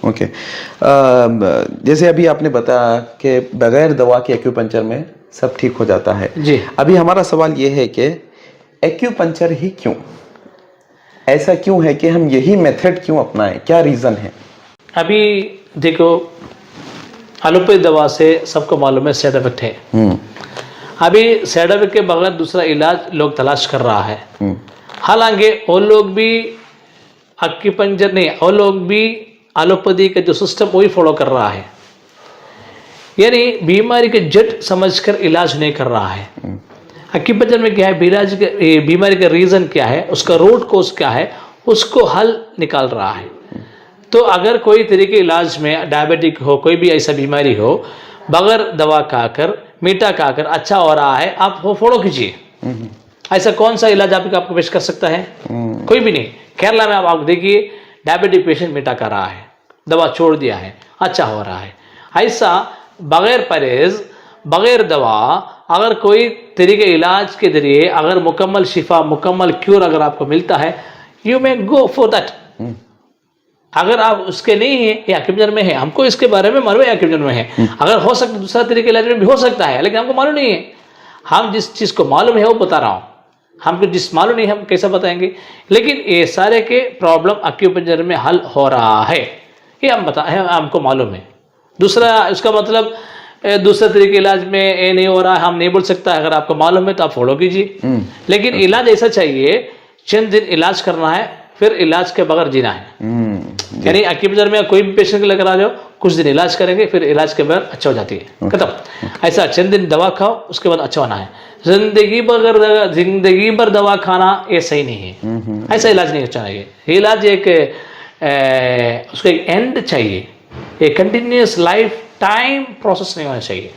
Okay. जैसे अभी आपने बताया कि बगैर दवा के एक्यूपंक्चर में सब ठीक हो जाता है जी। अभी हमारा सवाल ये है कि एक्यूपंक्चर ही क्यों, ऐसा क्यों है कि हम यही मेथड क्यों अपनाएं, क्या रीज़न है? अभी देखो, एलोपैथी दवा से सबको मालूम है साइड इफेक्ट है। अभी साइड इफेक्ट के बगैर दूसरा इलाज लोग तलाश कर रहा है। हालांकि वो लोग भी एक्यूपंक्चर नहीं, वो लोग भी एलोपैथी का जो सिस्टम वही फॉलो कर रहा है, यानी बीमारी के जड़ समझकर इलाज नहीं कर रहा है। एक्यूपंक्चर में क्या है, बीमारी का रीज़न क्या है, उसका रूट कोज क्या है, उसको हल निकाल रहा है। तो अगर कोई तरीके इलाज में डायबिटिक हो, कोई भी ऐसा बीमारी हो, बगैर दवा खाकर मीठा खाकर अच्छा हो रहा है, आप वो फॉलो कीजिए। ऐसा कौन सा इलाज आपको पेश कर सकता है? कोई भी नहीं। केरला में आप देखिए, डायबिटिक पेशेंट मीठा खा रहा है, दवा छोड़ दिया है, अच्छा हो रहा है। ऐसा बगैर परहेज, बगैर दवा, अगर कोई तरीके इलाज के जरिए अगर मुकम्मल शिफा, मुकम्मल क्योर अगर आपको मिलता है, you may go for that. अगर आप उसके नहीं है, ये एक्यूपंक्चर में है, हमको इसके बारे में मालूम है, एक्यूपंक्चर में है। अगर हो सकता दूसरा तरीके इलाज में भी हो सकता है, लेकिन हमको मालूम नहीं है। हम जिस चीज़ को मालूम है वो बता रहा हूँ, हमको जिस मालूम नहीं हम कैसा बताएंगे। लेकिन ये सारे के प्रॉब्लम एक्यूपंक्चर में हल हो रहा है, ये हमको मालूम है। दूसरा उसका मतलब दूसरे तरीके इलाज में ये नहीं हो रहा है, हम नहीं बोल सकता। अगर आपको मालूम है तो आप फॉलो कीजिए, लेकिन इलाज ऐसा चाहिए, चंद दिन इलाज करना है, फिर इलाज के बगैर जीना है। यानी एक्यूपंक्चर में कोई भी पेशेंट को लेकर आ जाओ, कुछ दिन इलाज करेंगे, फिर इलाज के बगैर अच्छा हो जाती है, खत्म। ऐसा चंद दिन दवा खाओ, उसके बाद अच्छा होना है। जिंदगी भर दवा खाना ये सही नहीं है, ऐसा इलाज नहीं होना चाहिए। इलाज एक उसका एक एंड चाहिए, एक कंटिन्यूस लाइफ टाइम प्रोसेस नहीं होना चाहिए।